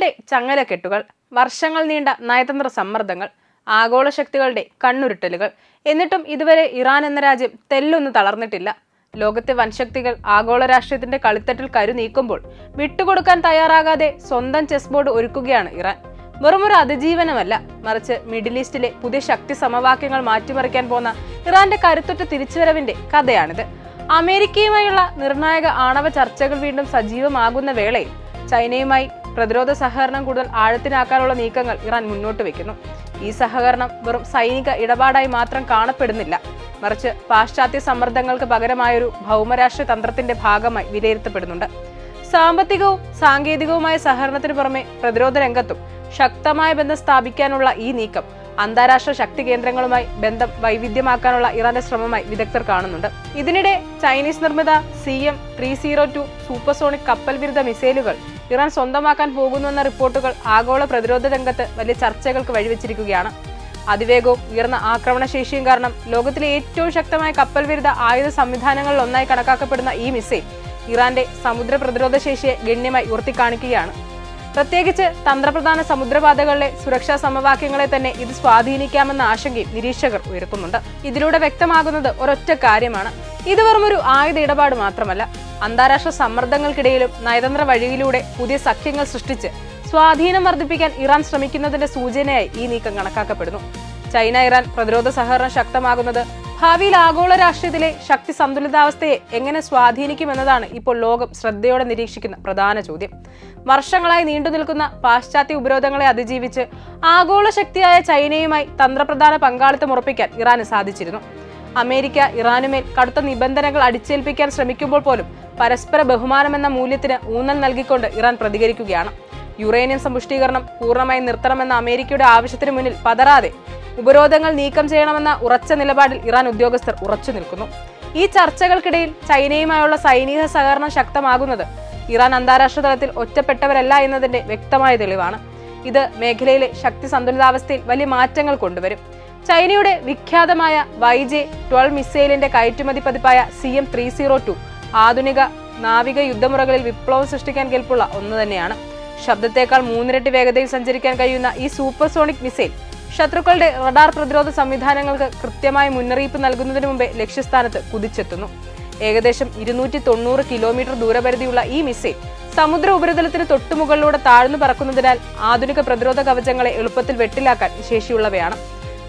ശത്രുക്കളുടെ ചങ്ങലക്കെട്ടുകൾ, വർഷങ്ങൾ നീണ്ട നയതന്ത്ര സമ്മർദ്ദങ്ങൾ, ആഗോള ശക്തികളുടെ കണ്ണുരുട്ടലുകൾ. എന്നിട്ടും ഇതുവരെ ഇറാൻ എന്ന രാജ്യം തെല്ലൊന്നും തളർന്നിട്ടില്ല. ലോകത്തെ വൻശക്തികൾ ആഗോള രാഷ്ട്രീയത്തിന്റെ കളിത്തട്ടിൽ കരു നീക്കുമ്പോൾ വിട്ടുകൊടുക്കാൻ തയ്യാറാകാതെ സ്വന്തം ചെസ് ബോർഡ് ഒരുക്കുകയാണ് ഇറാൻ. വെറുമൊരു അതിജീവനമല്ല, മറിച്ച് മിഡിൽ ഈസ്റ്റിലെ പുതിയ ശക്തി സമവാക്യങ്ങൾ മാറ്റിമറിക്കാൻ പോന്ന ഇറാന്റെ കരുത്തുറ്റ തിരിച്ചുവരവിന്റെ കഥയാണിത്. അമേരിക്കയുമായുള്ള നിർണായക ആണവ ചർച്ചകൾ വീണ്ടും സജീവമാകുന്ന വേളയിൽ ചൈനയുമായി പ്രതിരോധ സഹകരണം കൂടുതൽ ആഴത്തിനാക്കാനുള്ള നീക്കങ്ങൾ ഇറാൻ മുന്നോട്ട് വയ്ക്കുന്നു. ഈ സഹകരണം വെറും സൈനിക ഇടപാടായി മാത്രം കാണപ്പെടുന്നില്ല, മറിച്ച് പാശ്ചാത്യ സമ്മർദ്ദങ്ങൾക്ക് പകരമായൊരു ഭൗമരാഷ്ട്രീയ തന്ത്രത്തിന്റെ ഭാഗമായി വിലയിരുത്തപ്പെടുന്നുണ്ട്. സാമ്പത്തികവും സാങ്കേതികവുമായ സഹകരണത്തിന് പുറമെ പ്രതിരോധ രംഗത്തും ശക്തമായ ബന്ധം സ്ഥാപിക്കാനുള്ള ഈ നീക്കം അന്താരാഷ്ട്ര ശക്തി കേന്ദ്രങ്ങളുമായി ബന്ധം വൈവിധ്യമാക്കാനുള്ള ഇറാന്റെ ശ്രമമായി വിദഗ്ധർ കാണുന്നുണ്ട്. ഇതിനിടെ ചൈനീസ് നിർമ്മിത CM-302 സൂപ്പർസോണിക് കപ്പൽ വിരുദ്ധ മിസൈലുകൾ ഇറാൻ സ്വന്തമാക്കാൻ പോകുന്നുവെന്ന റിപ്പോർട്ടുകൾ ആഗോള പ്രതിരോധ രംഗത്ത് വലിയ ചർച്ചകൾക്ക് വഴിവെച്ചിരിക്കുകയാണ്. അതിവേഗവും ഉയർന്ന ആക്രമണശേഷിയും കാരണം ലോകത്തിലെ ഏറ്റവും ശക്തമായ കപ്പൽ വിരുദ്ധ ആയുധ സംവിധാനങ്ങളിൽ ഒന്നായി കണക്കാക്കപ്പെടുന്ന ഈ മിസൈൽ ഇറാന്റെ സമുദ്ര പ്രതിരോധ ശേഷിയെ ഗണ്യമായി ഉയർത്തിക്കാണിക്കുകയാണ്. പ്രത്യേകിച്ച് തന്ത്രപ്രധാന സമുദ്രപാതകളിലെ സുരക്ഷാ സമവാക്യങ്ങളെ തന്നെ ഇത് സ്വാധീനിക്കാമെന്ന ആശങ്കയും നിരീക്ഷകർ ഉയർത്തുന്നുണ്ട്. ഇതിലൂടെ വ്യക്തമാകുന്നത് ഒരൊറ്റ കാര്യമാണ്: ഇത് വെറുമൊരു ആയുധ ഇടപാട് മാത്രമല്ല, അന്താരാഷ്ട്ര സമ്മർദ്ദങ്ങൾക്കിടയിലും നയതന്ത്ര വഴിയിലൂടെ പുതിയ സഖ്യങ്ങൾ സൃഷ്ടിച്ച് സ്വാധീനം വർദ്ധിപ്പിക്കാൻ ഇറാൻ ശ്രമിക്കുന്നതിന്റെ സൂചനയായി ഈ നീക്കം കണക്കാക്കപ്പെടുന്നു. ചൈന ഇറാൻ പ്രതിരോധ സഹകരണം ശക്തമാകുന്നത് ഭാവിയിൽ ആഗോള രാഷ്ട്രീയത്തിലെ ശക്തി സന്തുലിതാവസ്ഥയെ എങ്ങനെ സ്വാധീനിക്കുമെന്നതാണ് ഇപ്പോൾ ലോകം ശ്രദ്ധയോടെ നിരീക്ഷിക്കുന്ന പ്രധാന ചോദ്യം. വർഷങ്ങളായി നീണ്ടുനിൽക്കുന്ന പാശ്ചാത്യ ഉപരോധങ്ങളെ അതിജീവിച്ച് ആഗോള ശക്തിയായ ചൈനയുമായി തന്ത്രപ്രധാന പങ്കാളിത്തം ഉറപ്പിക്കാൻ ഇറാന് സാധിച്ചിരുന്നു. അമേരിക്ക ഇറാനുമേൽ കടുത്ത നിബന്ധനകൾ അടിച്ചേൽപ്പിക്കാൻ ശ്രമിക്കുമ്പോൾ പോലും പരസ്പര ബഹുമാനമെന്ന മൂല്യത്തിന് ഊന്നൽ നൽകിക്കൊണ്ട് ഇറാൻ പ്രതികരിക്കുകയാണ്. യുറേനിയം സമ്പുഷ്ടീകരണം പൂർണ്ണമായി നിർത്തണമെന്ന അമേരിക്കയുടെ ആവശ്യത്തിന് മുന്നിൽ പതറാതെ ഉപരോധങ്ങൾ നീക്കം ചെയ്യണമെന്ന ഉറച്ച നിലപാടിൽ ഇറാൻ ഉദ്യോഗസ്ഥർ ഉറച്ചു നിൽക്കുന്നു. ഈ ചർച്ചകൾക്കിടയിൽ ചൈനയുമായുള്ള സൈനിക സഹകരണം ശക്തമാകുന്നത് ഇറാൻ അന്താരാഷ്ട്ര തലത്തിൽ ഒറ്റപ്പെട്ടവരല്ല എന്നതിന്റെ വ്യക്തമായ തെളിവാണ്. ഇത് മേഖലയിലെ ശക്തി സന്തുലിതാവസ്ഥയിൽ വലിയ മാറ്റങ്ങൾ കൊണ്ടുവരും. ചൈനയുടെ വിഖ്യാതമായ YJ-12 മിസൈലിന്റെ കയറ്റുമതി പതിപ്പായ CM-302 ആധുനിക നാവിക യുദ്ധമുറകളിൽ വിപ്ലവം സൃഷ്ടിക്കാൻ കെൽപ്പുള്ള ഒന്ന് തന്നെയാണ്. ശബ്ദത്തേക്കാൾ 3 ഇരട്ടി വേഗതയിൽ സഞ്ചരിക്കാൻ കഴിയുന്ന ഈ സൂപ്പർസോണിക് മിസൈൽ ശത്രുക്കളുടെ റഡാർ പ്രതിരോധ സംവിധാനങ്ങൾക്ക് കൃത്യമായ മുന്നറിയിപ്പ് നൽകുന്നതിന് മുമ്പേ ലക്ഷ്യസ്ഥാനത്ത് കുതിച്ചെത്തുന്നു. ഏകദേശം 290 കിലോമീറ്റർ ദൂരപരിധിയുള്ള ഈ മിസൈൽ സമുദ്ര ഉപരിതലത്തിന് തൊട്ടുമുകളിലൂടെ താഴ്ന്നു പറക്കുന്നതിനാൽ ആധുനിക പ്രതിരോധ കവചങ്ങളെ എളുപ്പത്തിൽ വെട്ടിലാക്കാൻ ശേഷിയുള്ളവയാണ്.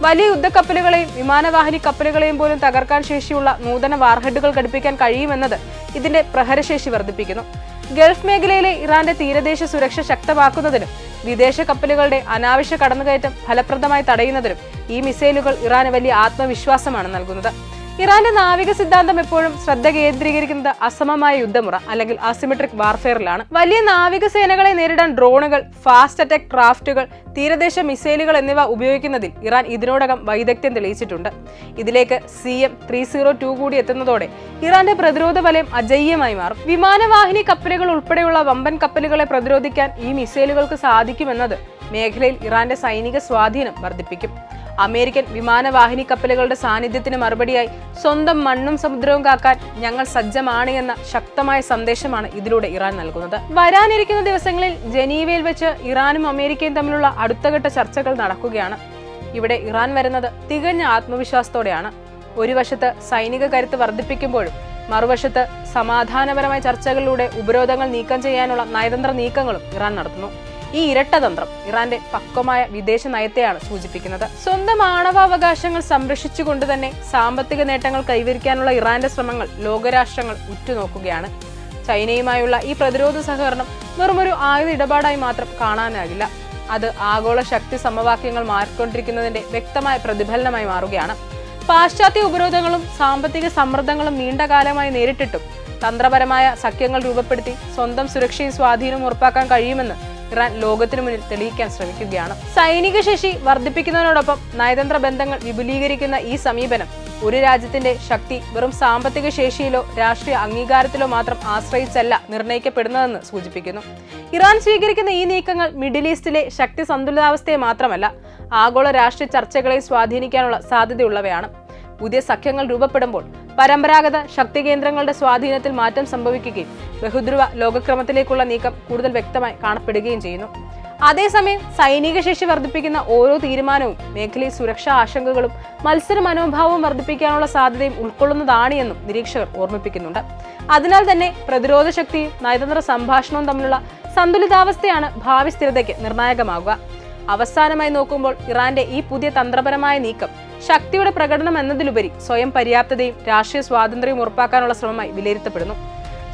വലിയ യുദ്ധക്കപ്പലുകളെയും വിമാനവാഹിനി കപ്പലുകളെയും പോലും തകർക്കാൻ ശേഷിയുള്ള നൂതന വാർഹെഡുകൾ ഘടിപ്പിക്കാൻ കഴിയുമെന്നത് ഇതിന്റെ പ്രഹരശേഷി വർദ്ധിപ്പിക്കുന്നു. ഗൾഫ് മേഖലയിലെ ഇറാന്റെ തീരദേശ സുരക്ഷ ശക്തമാക്കുന്നതിനും വിദേശ കപ്പലുകളുടെ അനാവശ്യ കടന്നുകയറ്റം ഫലപ്രദമായി തടയുന്നതിനും ഈ മിസൈലുകൾ ഇറാന് വലിയ ആത്മവിശ്വാസമാണ് നൽകുന്നത്. ഇറാന്റെ നാവിക സിദ്ധാന്തം എപ്പോഴും ശ്രദ്ധ കേന്ദ്രീകരിക്കുന്നത് അസമമായ യുദ്ധമുറ അല്ലെങ്കിൽ അസിമെട്രിക് വാർഫെയറിലാണ്. വലിയ നാവികസേനകളെ നേരിടാൻ ഡ്രോണുകൾ, ഫാസ്റ്റ് അറ്റാക്ക് ക്രാഫ്റ്റുകൾ, തീരദേശ മിസൈലുകൾ എന്നിവ ഉപയോഗിക്കുന്നതിൽ ഇറാൻ ഇതിനോടകം വൈദഗ്ധ്യം തെളിയിച്ചിട്ടുണ്ട്. ഇതിലേക്ക് CM-302 കൂടി എത്തുന്നതോടെ ഇറാന്റെ പ്രതിരോധ വലയം അജയ്യമായി മാറും. വിമാനവാഹിനി കപ്പലുകൾ ഉൾപ്പെടെയുള്ള വമ്പൻ കപ്പലുകളെ പ്രതിരോധിക്കാൻ ഈ മിസൈലുകൾക്ക് സാധിക്കുമെന്നത് മേഖലയിൽ ഇറാന്റെ സൈനിക സ്വാധീനം വർദ്ധിപ്പിക്കും. അമേരിക്കൻ വിമാനവാഹിനി കപ്പലുകളുടെ സാന്നിധ്യത്തിന് മറുപടിയായി സ്വന്തം മണ്ണും സമുദ്രവും കാക്കാൻ ഞങ്ങൾ സജ്ജമാണ് എന്ന ശക്തമായ സന്ദേശമാണ് ഇതിലൂടെ ഇറാൻ നൽകുന്നത്. വരാനിരിക്കുന്ന ദിവസങ്ങളിൽ ജനീവയിൽ വെച്ച് ഇറാനും അമേരിക്കയും തമ്മിലുള്ള അടുത്തഘട്ട ചർച്ചകൾ നടക്കുകയാണ്. ഇവിടെ ഇറാൻ വരുന്നത് തികഞ്ഞ ആത്മവിശ്വാസത്തോടെയാണ്. ഒരു വശത്ത് സൈനിക കരുത്ത് വർദ്ധിപ്പിക്കുമ്പോഴും മറുവശത്ത് സമാധാനപരമായ ചർച്ചകളിലൂടെ ഉപരോധങ്ങൾ നീക്കം ചെയ്യാനുള്ള നയതന്ത്ര നീക്കങ്ങളും ഇറാൻ നടത്തുന്നു. ഈ ഇരട്ടതന്ത്രം ഇറാന്റെ പക്വമായ വിദേശ നയത്തെയാണ് സൂചിപ്പിക്കുന്നത്. സ്വന്തം ആണവാവകാശങ്ങൾ സംരക്ഷിച്ചുകൊണ്ട് തന്നെ സാമ്പത്തിക നേട്ടങ്ങൾ കൈവരിക്കാനുള്ള ഇറാന്റെ ശ്രമങ്ങൾ ലോകരാഷ്ട്രങ്ങൾ ഉറ്റുനോക്കുകയാണ്. ചൈനയുമായുള്ള ഈ പ്രതിരോധ സഹകരണം വെറുമൊരു ആയുധ ഇടപാടായി മാത്രം കാണാനാകില്ല. അത് ആഗോള ശക്തി സമവാക്യങ്ങൾ മാറിക്കൊണ്ടിരിക്കുന്നതിന്റെ വ്യക്തമായ പ്രതിഫലനമായി മാറുകയാണ്. പാശ്ചാത്യ ഉപരോധങ്ങളും സാമ്പത്തിക സമ്മർദ്ദങ്ങളും നീണ്ടകാലമായി നേരിട്ടിട്ടും തന്ത്രപരമായ സഖ്യങ്ങൾ രൂപപ്പെടുത്തി സ്വന്തം സുരക്ഷയും സ്വാധീനവും ഉറപ്പാക്കാൻ കഴിയുമെന്ന് ഇറാൻ ലോകത്തിനു മുന്നിൽ തെളിയിക്കാൻ ശ്രമിക്കുകയാണ്. സൈനിക ശേഷി വർദ്ധിപ്പിക്കുന്നതിനോടൊപ്പം നയതന്ത്ര ബന്ധങ്ങൾ വിപുലീകരിക്കുന്ന ഈ സമീപനം ഒരു രാജ്യത്തിന്റെ ശക്തി വെറും സാമ്പത്തിക ശേഷിയിലോ രാഷ്ട്രീയ അംഗീകാരത്തിലോ മാത്രം ആശ്രയിച്ചല്ല നിർണ്ണയിക്കപ്പെടുന്നതെന്ന് സൂചിപ്പിക്കുന്നു. ഇറാൻ സ്വീകരിക്കുന്ന ഈ നീക്കങ്ങൾ മിഡിൽ ഈസ്റ്റിലെ ശക്തി സന്തുലിതാവസ്ഥയെ മാത്രമല്ല ആഗോള രാഷ്ട്രീയ ചർച്ചകളെ സ്വാധീനിക്കാനുള്ള സാധ്യതയുള്ളവയാണ്. പുതിയ സഖ്യങ്ങൾ രൂപപ്പെടുമ്പോൾ പരമ്പരാഗത ശക്തി കേന്ദ്രങ്ങളുടെ സ്വാധീനത്തിൽ മാറ്റം സംഭവിക്കുകയും ബഹുധ്രുവ ലോകക്രമത്തിലേക്കുള്ള നീക്കം കൂടുതൽ വ്യക്തമായി കാണപ്പെടുകയും ചെയ്യുന്നു. അതേസമയം സൈനിക ശേഷി വർദ്ധിപ്പിക്കുന്ന ഓരോ തീരുമാനവും മേഖലയിൽ സുരക്ഷാ ആശങ്കകളും മത്സര മനോഭാവവും വർദ്ധിപ്പിക്കാനുള്ള സാധ്യതയും ഉൾക്കൊള്ളുന്നതാണ് എന്നും നിരീക്ഷകർ ഓർമ്മിപ്പിക്കുന്നുണ്ട്. അതിനാൽ തന്നെ പ്രതിരോധ ശക്തിയും നയതന്ത്ര സംഭാഷണവും തമ്മിലുള്ള സന്തുലിതാവസ്ഥയാണ് ഭാവി സ്ഥിരതയ്ക്ക് നിർണായകമാകുക. അവസാനമായി നോക്കുമ്പോൾ ഇറാന്റെ ഈ പുതിയ തന്ത്രപരമായ നീക്കം ശക്തിയുടെ പ്രകടനം എന്നതിലുപരി സ്വയം പര്യാപ്തതയും രാഷ്ട്രീയ സ്വാതന്ത്ര്യവും ഉറപ്പാക്കാനുള്ള ശ്രമമായി വിലയിരുത്തപ്പെടുന്നു.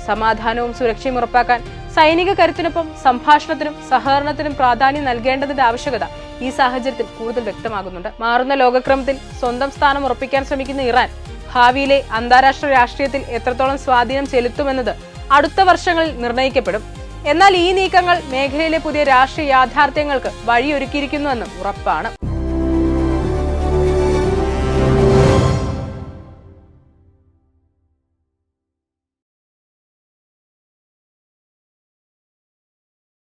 സമാധാനവും സുരക്ഷയും ഉറപ്പാക്കാൻ സൈനിക കരുത്തിനൊപ്പം സംഭാഷണത്തിനും സഹകരണത്തിനും പ്രാധാന്യം നൽകേണ്ടതിന്റെ ആവശ്യകത ഈ സാഹചര്യത്തിൽ കൂടുതൽ വ്യക്തമാകുന്നുണ്ട്. മാറുന്ന ലോകക്രമത്തിൽ സ്വന്തം സ്ഥാനം ഉറപ്പിക്കാൻ ശ്രമിക്കുന്ന ഇറാൻ ഭാവിയിലെ അന്താരാഷ്ട്ര രാഷ്ട്രീയത്തിൽ എത്രത്തോളം സ്വാധീനം ചെലുത്തുമെന്നത് അടുത്ത വർഷങ്ങളിൽ നിർണ്ണയിക്കപ്പെടും. എന്നാൽ ഈ നീക്കങ്ങൾ മേഖലയിലെ പുതിയ രാഷ്ട്രീയ യാഥാർത്ഥ്യങ്ങൾക്ക് വഴിയൊരുക്കിയിരിക്കുന്നുവെന്നും ഉറപ്പാണ്.